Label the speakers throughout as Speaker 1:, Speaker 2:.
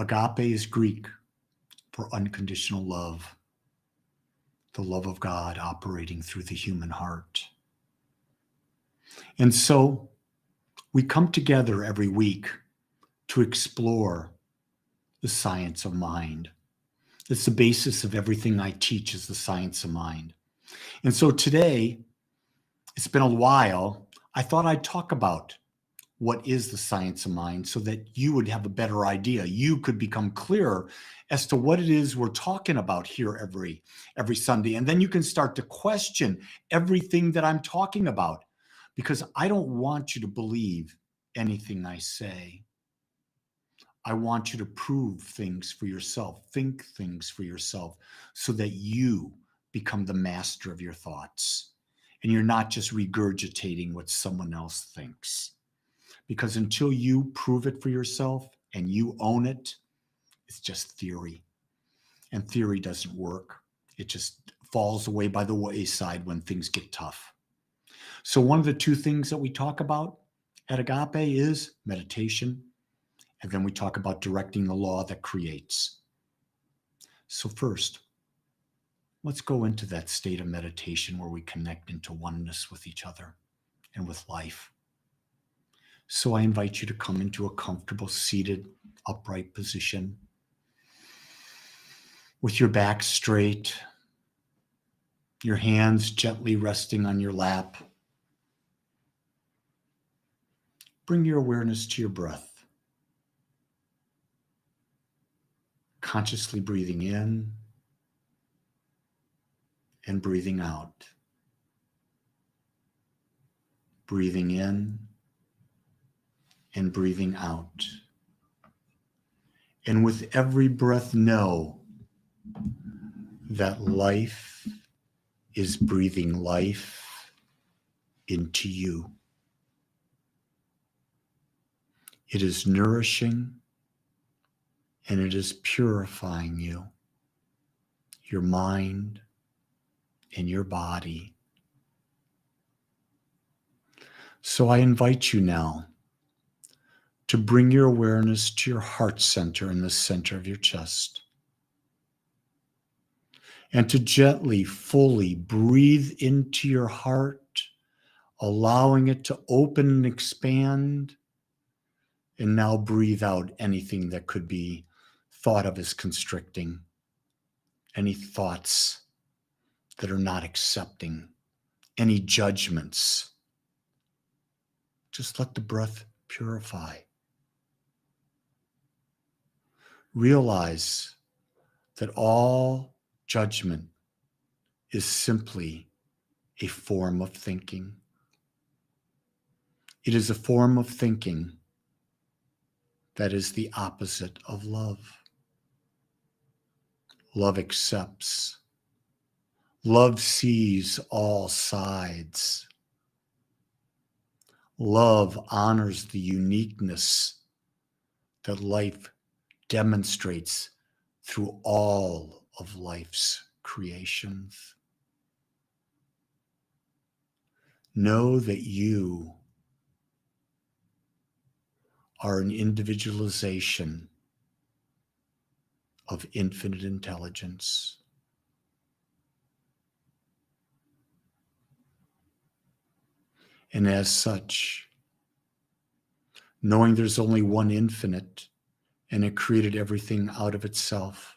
Speaker 1: Agape is Greek for unconditional love, the love of God operating through the human heart. And so we come together every week to explore the science of mind. It's the basis of everything I teach, is the science of mind. And so today, it's been a while, I thought I'd talk about what is the science of mind so that you would have a better idea. You could become clearer as to what it is we're talking about here every Sunday. And then you can start to question everything that I'm talking about, because I don't want you to believe anything I say. I want you to prove things for yourself, think things for yourself, so that you become the master of your thoughts. And you're not just regurgitating what someone else thinks. Because until you prove it for yourself and you own it, it's just theory. And theory doesn't work. It just falls away by the wayside when things get tough. So one of the two things that we talk about at Agape is meditation. And then we talk about directing the law that creates. So first, let's go into that state of meditation where we connect into oneness with each other and with life. So I invite you to come into a comfortable, seated, upright position with your back straight, your hands gently resting on your lap. Bring your awareness to your breath. Consciously breathing in and breathing out. Breathing in and breathing out. And with every breath, know that life is breathing life into you. It is nourishing and it is purifying you, your mind and your body. So I invite you now to bring your awareness to your heart center in the center of your chest, and to gently, fully breathe into your heart, allowing it to open and expand, and now breathe out anything that could be thought of as constricting, any thoughts that are not accepting, any judgments. Just let the breath purify. Realize that all judgment is simply a form of thinking. It is a form of thinking that is the opposite of love. Love accepts. Love sees all sides. Love honors the uniqueness that life demonstrates through all of life's creations. Know that you are an individualization of infinite intelligence. And as such, knowing there's only one infinite and it created everything out of itself,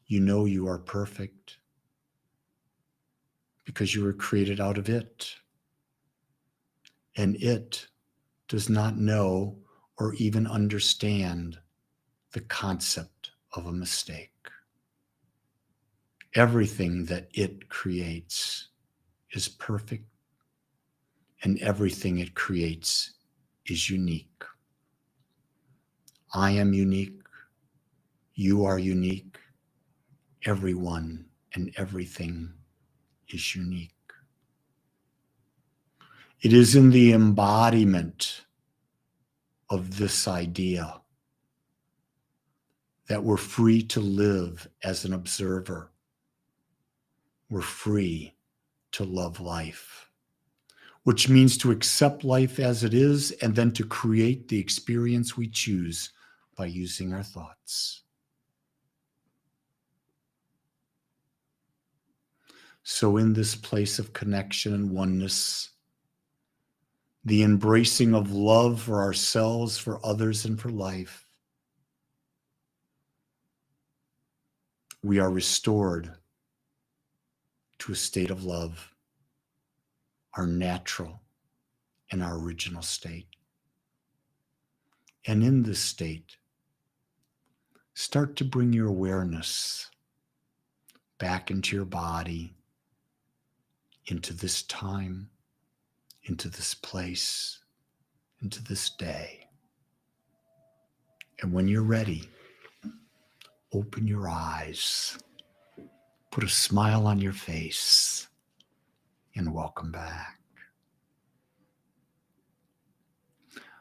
Speaker 1: you know you are perfect because you were created out of it. And it does not know or even understand the concept of a mistake. Everything that it creates is perfect, and everything it creates is unique. I am unique. You are unique. Everyone and everything is unique. It is in the embodiment of this idea that we're free to live as an observer. We're free to love life, which means to accept life as it is and then to create the experience we choose by using our thoughts. So in this place of connection and oneness, the embracing of love for ourselves, for others, and for life, we are restored to a state of love, our natural and our original state. And in this state, start to bring your awareness back into your body, into this time, into this place, into this day. And when you're ready, open your eyes, put a smile on your face, and welcome back.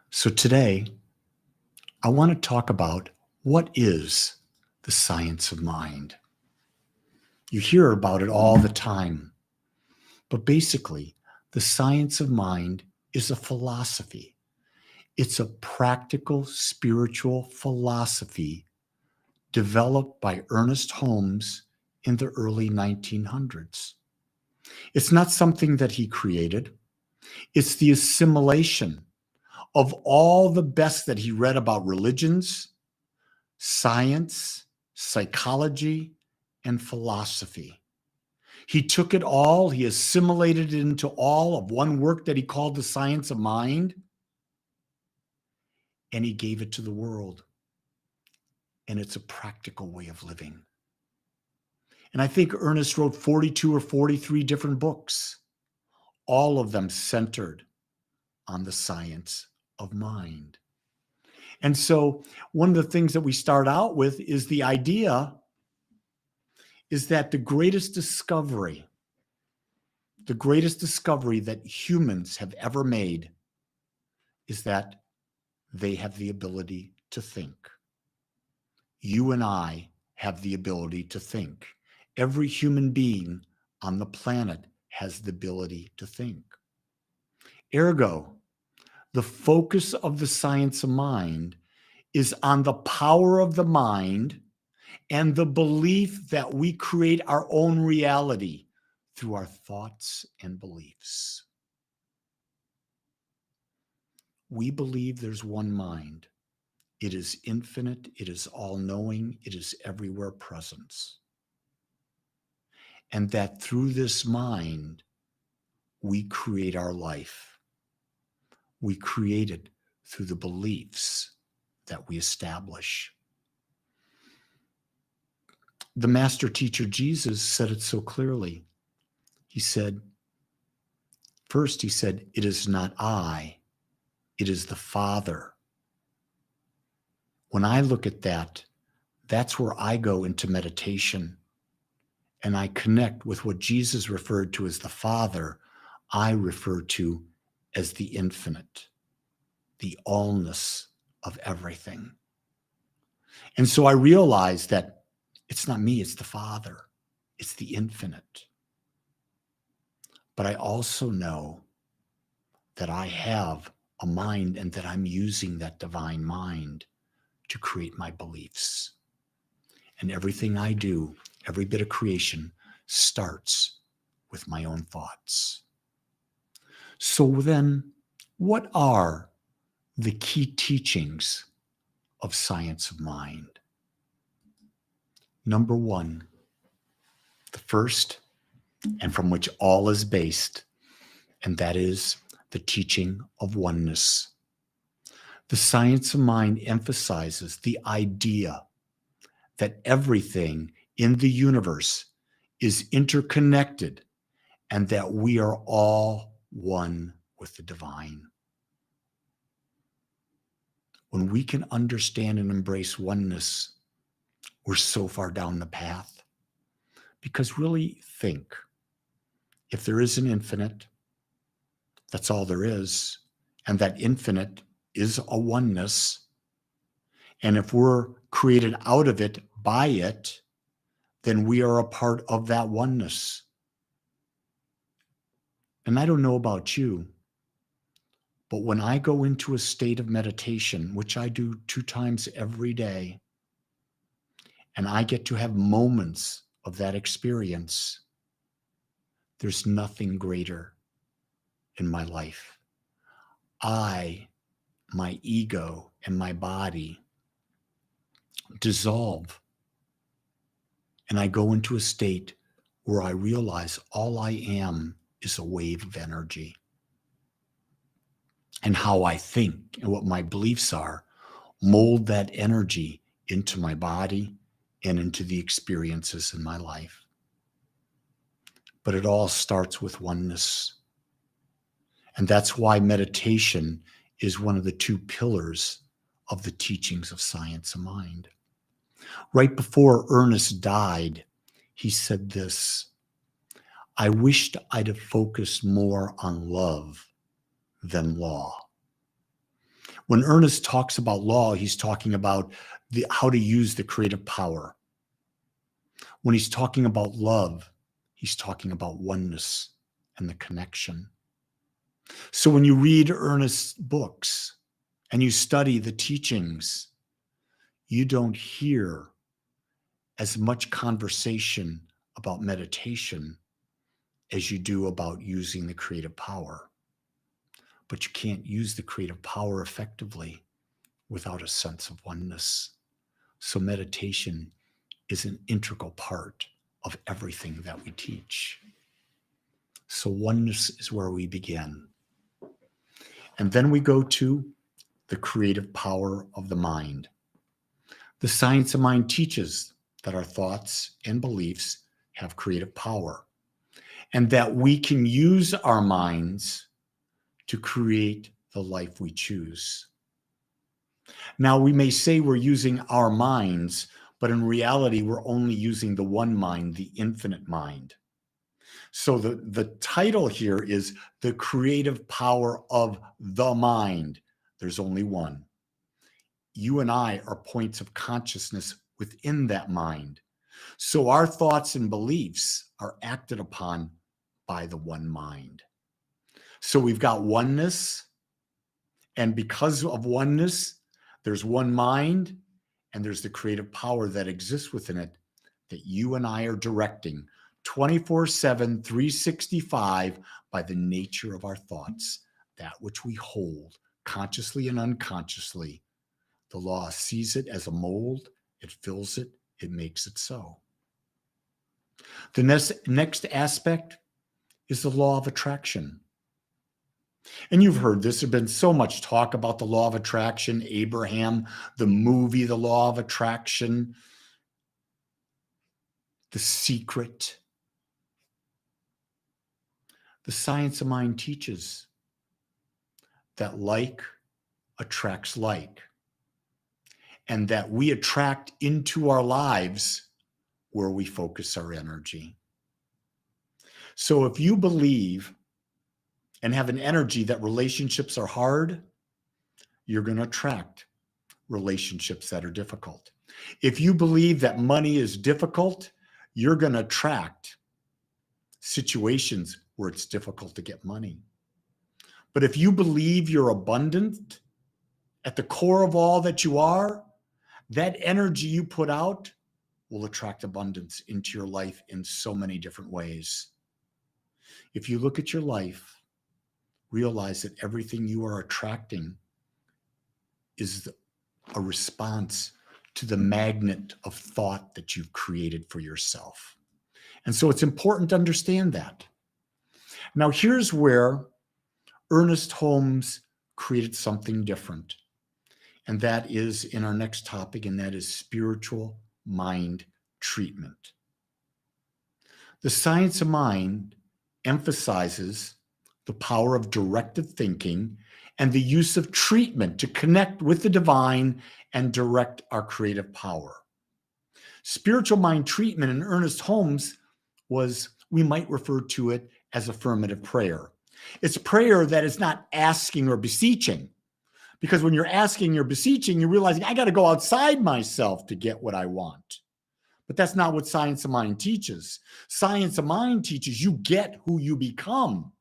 Speaker 1: So today, I want to talk about what is the science of mind. You hear about it all the time, but basically, the science of mind is a philosophy. It's a practical spiritual philosophy developed by Ernest Holmes in the early 1900s. It's not something that he created. It's the assimilation of all the best that he read about religions, science, psychology, and philosophy. He took it all, he assimilated it into all of one work that he called The Science of Mind, and he gave it to the world. And it's a practical way of living. And I think Ernest wrote 42 or 43 different books, all of them centered on the science of mind. And so one of the things that we start out with is the idea is that the greatest discovery that humans have ever made is that they have the ability to think. You and I have the ability to think. Every human being on the planet has the ability to think. Ergo, the focus of the science of mind is on the power of the mind and the belief that we create our own reality through our thoughts and beliefs. We believe there's one mind. It is infinite, it is all-knowing, it is everywhere presence. And that through this mind, we create our life. We create it through the beliefs that we establish. The master teacher Jesus said it so clearly. He said, it is not I, it is the Father. When I look at that, that's where I go into meditation and I connect with what Jesus referred to as the Father, I refer to as the infinite, the allness of everything. And so I realize that it's not me, it's the Father, it's the infinite. But I also know that I have a mind and that I'm using that divine mind to create my beliefs. And everything I do, every bit of creation, starts with my own thoughts. So then, what are the key teachings of science of mind? Number one, the first, and from which all is based, and that is the teaching of oneness. The science of mind emphasizes the idea that everything in the universe is interconnected and that we are all one with the divine. When we can understand and embrace oneness, we're so far down the path. Because really think, if there is an infinite, that's all there is, and that infinite is a oneness, and if we're created out of it by it, then we are a part of that oneness. And I don't know about you, But when I go into a state of meditation, which I do 2 times every day, and I get to have moments of that experience, there's nothing greater in my life. My ego, and my body dissolve. And I go into a state where I realize all I am is a wave of energy. And how I think and what my beliefs are mold that energy into my body and into the experiences in my life. But it all starts with oneness. And that's why meditation is one of the 2 pillars of the teachings of Science of Mind. Right before Ernest died, he said this: I wished I'd have focused more on love than law. When Ernest talks about law, he's talking about how to use the creative power. When he's talking about love, he's talking about oneness and the connection. So when you read Ernest's books and you study the teachings, you don't hear as much conversation about meditation as you do about using the creative power. But you can't use the creative power effectively without a sense of oneness. So meditation is an integral part of everything that we teach. So oneness is where we begin. And then we go to the creative power of the mind. The Science of Mind teaches that our thoughts and beliefs have creative power, and that we can use our minds to create the life we choose. Now, we may say we're using our minds, but in reality, we're only using the one mind, the infinite mind. So the title here is The Creative Power of the Mind. There's only one. You and I are points of consciousness within that mind. So our thoughts and beliefs are acted upon by the one mind. So we've got oneness, and because of oneness, there's one mind, and there's the creative power that exists within it that you and I are directing 24/7, 365 by the nature of our thoughts, that which we hold consciously and unconsciously. The law sees it as a mold, it fills it, it makes it so. The next aspect is the law of attraction. And you've heard this. There's been so much talk about the law of attraction, Abraham, the movie, The Law of Attraction, The Secret. The Science of Mind teaches that like attracts like, and that we attract into our lives where we focus our energy. So if you believe and have an energy that relationships are hard, you're going to attract relationships that are difficult. If you believe that money is difficult, you're going to attract situations where it's difficult to get money. But if you believe you're abundant at the core of all that you are, that energy you put out will attract abundance into your life in so many different ways. If you look at your life, realize that everything you are attracting is a response to the magnet of thought that you've created for yourself. And so it's important to understand that. Now, here's where Ernest Holmes created something different. And that is in our next topic, and that is spiritual mind treatment. The Science of Mind emphasizes the power of directed thinking and the use of treatment to connect with the divine and direct our creative power. Spiritual mind treatment in Ernest Holmes was, we might refer to it as affirmative prayer. It's prayer that is not asking or beseeching. Because when you're asking or beseeching, you're realizing, I got to go outside myself to get what I want. But that's not what Science of Mind teaches. Science of Mind teaches you get who you become.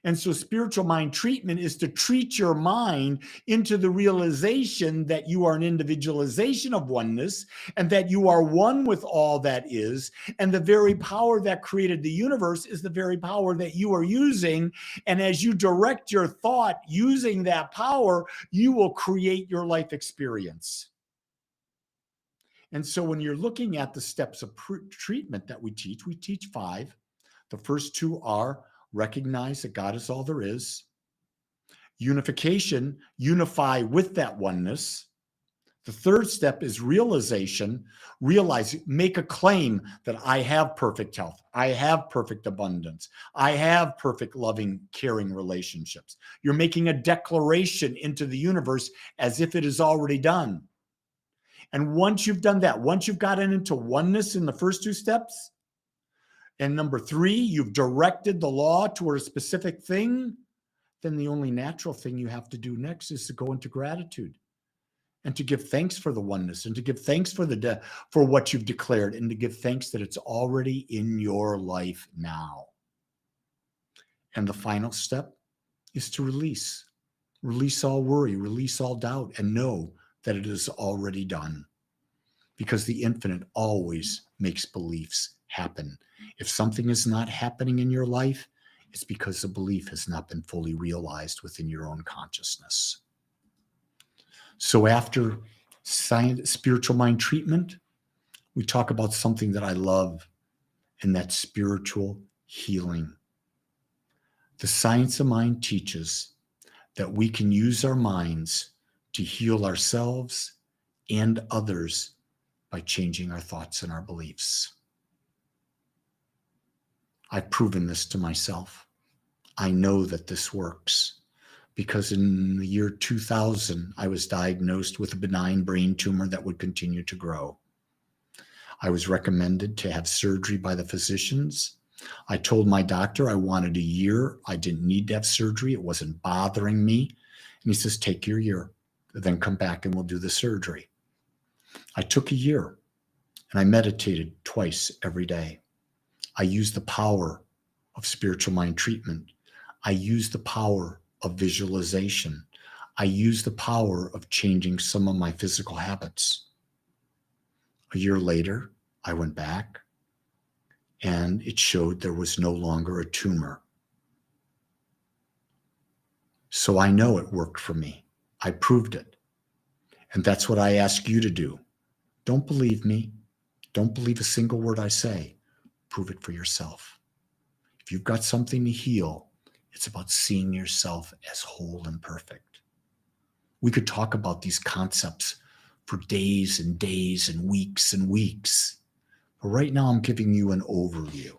Speaker 1: And so spiritual mind treatment is to treat your mind into the realization that you are an individualization of oneness and that you are one with all that is. And the very power that created the universe is the very power that you are using. And as you direct your thought using that power, you will create your life experience. And so when you're looking at the steps of treatment that we teach 5. The first 2 are recognize that God is all there is. Unification, unify with that oneness. The third step is realization. Realize, make a claim that I have perfect health. I have perfect abundance. I have perfect, loving, caring relationships. You're making a declaration into the universe as if it is already done. And once you've done that, once you've gotten into oneness in the first 2 steps, and number 3, you've directed the law toward a specific thing, then the only natural thing you have to do next is to go into gratitude and to give thanks for the oneness and to give thanks for for what you've declared and to give thanks that it's already in your life now. And the final step is to release. Release all worry, release all doubt, and know that it is already done. Because the infinite always makes beliefs happen. If something is not happening in your life, it's because the belief has not been fully realized within your own consciousness. So after spiritual mind treatment, we talk about something that I love, and that's spiritual healing. The science of mind teaches that we can use our minds to heal ourselves and others by changing our thoughts and our beliefs. I've proven this to myself. I know that this works because in the year 2000, I was diagnosed with a benign brain tumor that would continue to grow. I was recommended to have surgery by the physicians. I told my doctor I wanted a year. I didn't need to have surgery. It wasn't bothering me. And he says, take your year, then come back and we'll do the surgery. I took a year and I meditated twice every day. I used the power of spiritual mind treatment. I used the power of visualization. I used the power of changing some of my physical habits. A year later, I went back and it showed there was no longer a tumor. So I know it worked for me. I proved it. And that's what I ask you to do. Don't believe me. Don't believe a single word I say. Prove it for yourself. If you've got something to heal, it's about seeing yourself as whole and perfect. We could talk about these concepts for days and days and weeks and weeks. But right now I'm giving you an overview.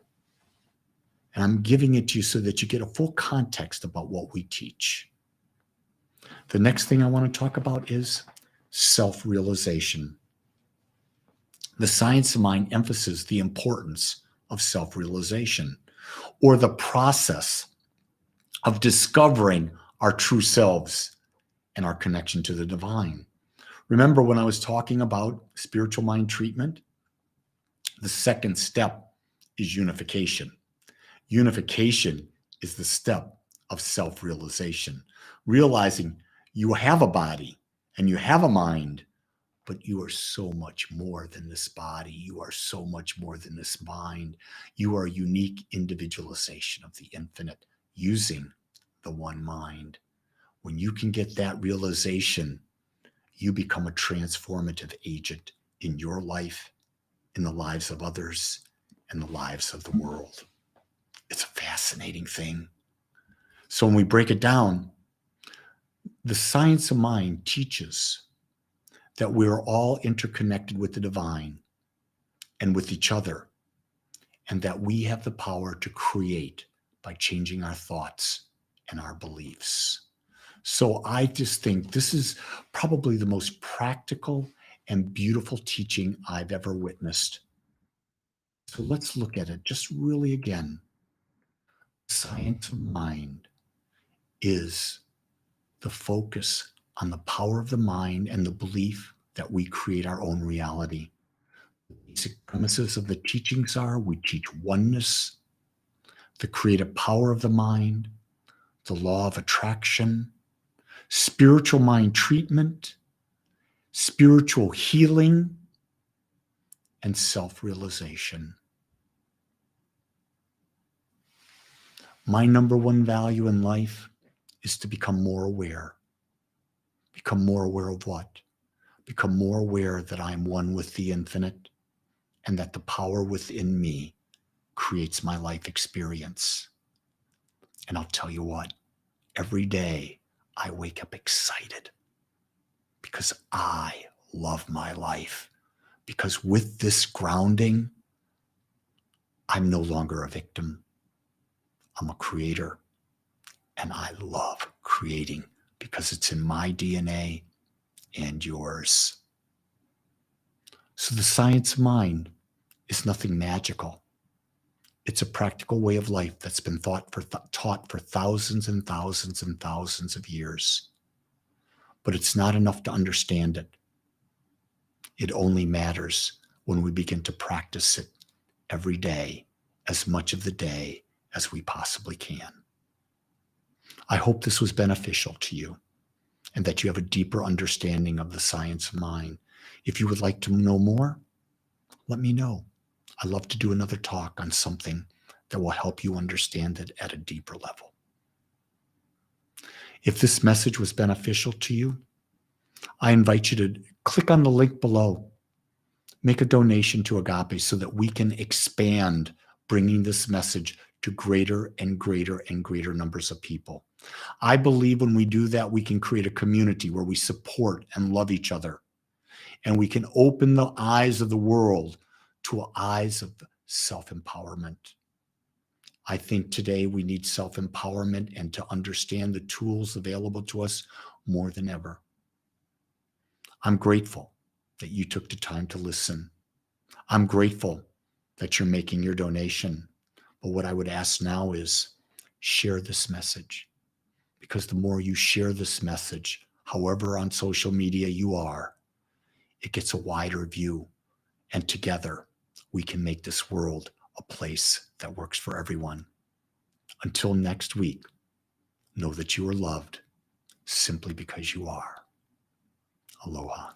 Speaker 1: And I'm giving it to you so that you get a full context about what we teach. The next thing I want to talk about is self-realization. The science of mind emphasizes the importance of self-realization, or the process of discovering our true selves and our connection to the divine. Remember when I was talking about spiritual mind treatment? The second step is unification. Unification is the step of self-realization, realizing you have a body and you have a mind, but you are so much more than this body. You are so much more than this mind. You are a unique individualization of the infinite using the one mind. When you can get that realization, you become a transformative agent in your life, in the lives of others, and the lives of the world. It's a fascinating thing. So when we break it down, the science of mind teaches that we are all interconnected with the divine and with each other, and that we have the power to create by changing our thoughts and our beliefs. So I just think this is probably the most practical and beautiful teaching I've ever witnessed. So let's look at it just really again. Science of mind is the focus on the power of the mind and the belief that we create our own reality. The basic premises of the teachings are we teach oneness, the creative power of the mind, the law of attraction, spiritual mind treatment, spiritual healing, and self-realization. My number one value in life is to become more aware. Become more aware of what? Become more aware that I am one with the infinite and that the power within me creates my life experience. And I'll tell you what, every day I wake up excited because I love my life. Because with this grounding, I'm no longer a victim. I'm a creator. And I love creating because it's in my DNA and yours. So the science of mind is nothing magical. It's a practical way of life that's been taught for thousands and thousands and thousands of years. But it's not enough to understand it. It only matters when we begin to practice it every day, as much of the day as we possibly can. I hope this was beneficial to you and that you have a deeper understanding of the science of mind. If you would like to know more, let me know. I'd love to do another talk on something that will help you understand it at a deeper level. If this message was beneficial to you, I invite you to click on the link below. Make a donation to Agape so that we can expand bringing this message to greater and greater and greater numbers of people. I believe when we do that, we can create a community where we support and love each other. And we can open the eyes of the world to eyes of self-empowerment. I think today we need self-empowerment and to understand the tools available to us more than ever. I'm grateful that you took the time to listen. I'm grateful that you're making your donation. But what I would ask now is share this message, because the more you share this message, however on social media you are, it gets a wider view. And together we can make this world a place that works for everyone. Until next week, know that you are loved simply because you are. Aloha.